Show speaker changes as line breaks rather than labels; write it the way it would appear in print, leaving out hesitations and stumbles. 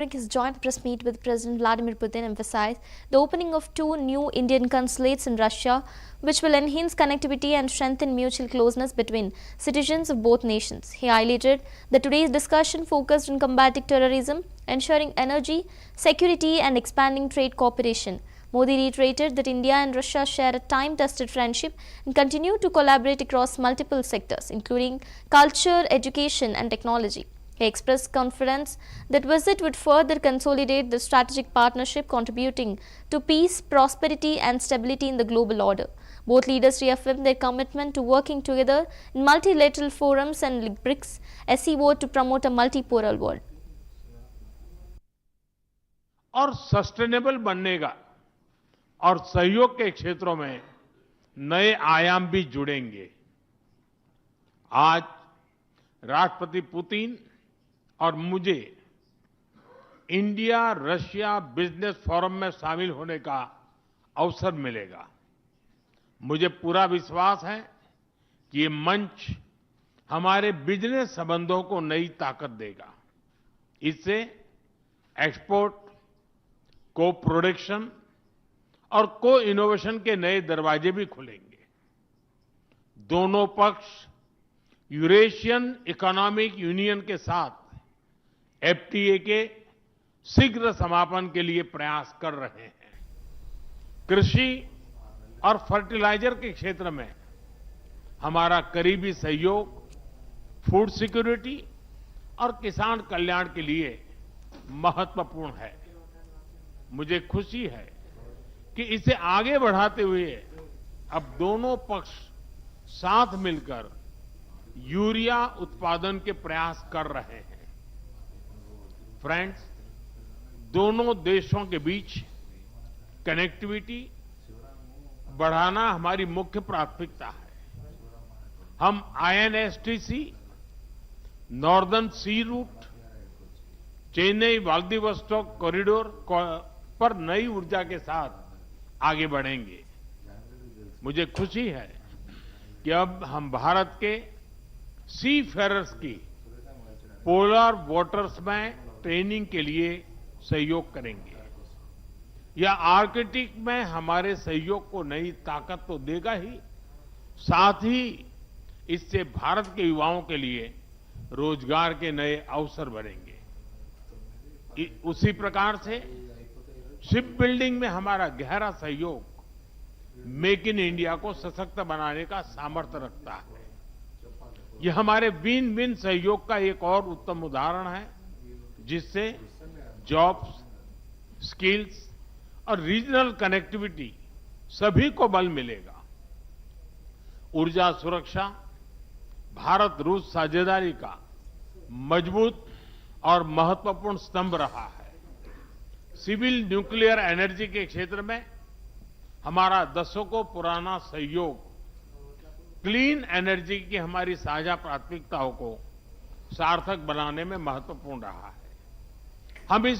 During his joint press meet with President Vladimir Putin, emphasized the opening of 2 new Indian consulates in Russia, which will enhance connectivity and strengthen mutual closeness between citizens of both nations. He highlighted that today's discussion focused on combating terrorism, ensuring energy security, and expanding trade cooperation. Modi reiterated that India and Russia share a time-tested friendship and continue to collaborate across multiple sectors, including culture, education, and technology. He expressed confidence that visit would further consolidate the strategic partnership, contributing to peace, prosperity, and stability in the global order. Both leaders reaffirmed their commitment to working together in multilateral forums and like BRICS SCO to promote a multipolar world.
और sustainable बनने का और सहयोग के क्षेत्रों में नए आयाम भी जुड़ेंगे। आज राष्ट्रपति पुतिन और मुझे इंडिया रशिया बिजनेस फोरम में शामिल होने का अवसर मिलेगा। मुझे पूरा विश्वास है कि ये मंच हमारे बिजनेस संबंधों को नई ताकत देगा। इससे एक्सपोर्ट, को प्रोडक्शन और को इनोवेशन के नए दरवाजे भी खुलेंगे। दोनों पक्ष यूरेशियन इकोनॉमिक यूनियन के साथ एफटीए के शीघ्र समापन के लिए प्रयास कर रहे हैं। कृषि और फर्टिलाइजर के क्षेत्र में हमारा करीबी सहयोग फूड सिक्योरिटी और किसान कल्याण के लिए महत्वपूर्ण है। मुझे खुशी है कि इसे आगे बढ़ाते हुए अब दोनों पक्ष साथ मिलकर यूरिया उत्पादन के प्रयास कर रहे हैं। फ्रेंड्स, दोनों देशों के बीच कनेक्टिविटी बढ़ाना हमारी मुख्य प्राथमिकता है। हम आईएनएसटीसी, नॉर्दर्न सी रूट, चेन्नई व्लादिवोस्टोक कॉरिडोर पर नई ऊर्जा के साथ आगे बढ़ेंगे। मुझे खुशी है कि अब हम भारत के सी फेरर्स की पोलर वाटर्स में ट्रेनिंग के लिए सहयोग करेंगे। यह आर्कटिक में हमारे सहयोग को नई ताकत तो देगा ही, साथ ही इससे भारत के युवाओं के लिए रोजगार के नए अवसर बनेंगे। उसी प्रकार से शिप बिल्डिंग में हमारा गहरा सहयोग मेक इन इंडिया को सशक्त बनाने का सामर्थ्य रखता है। यह हमारे विन विन सहयोग का एक और उत्तम उदाहरण है, जिससे जॉब्स, स्किल्स और रीजनल कनेक्टिविटी सभी को बल मिलेगा। ऊर्जा सुरक्षा भारत रूस साझेदारी का मजबूत और महत्वपूर्ण स्तंभ रहा है। सिविल न्यूक्लियर एनर्जी के क्षेत्र में हमारा दशकों पुराना सहयोग क्लीन एनर्जी की हमारी साझा प्राथमिकताओं को सार्थक बनाने में महत्वपूर्ण रहा है। हम इस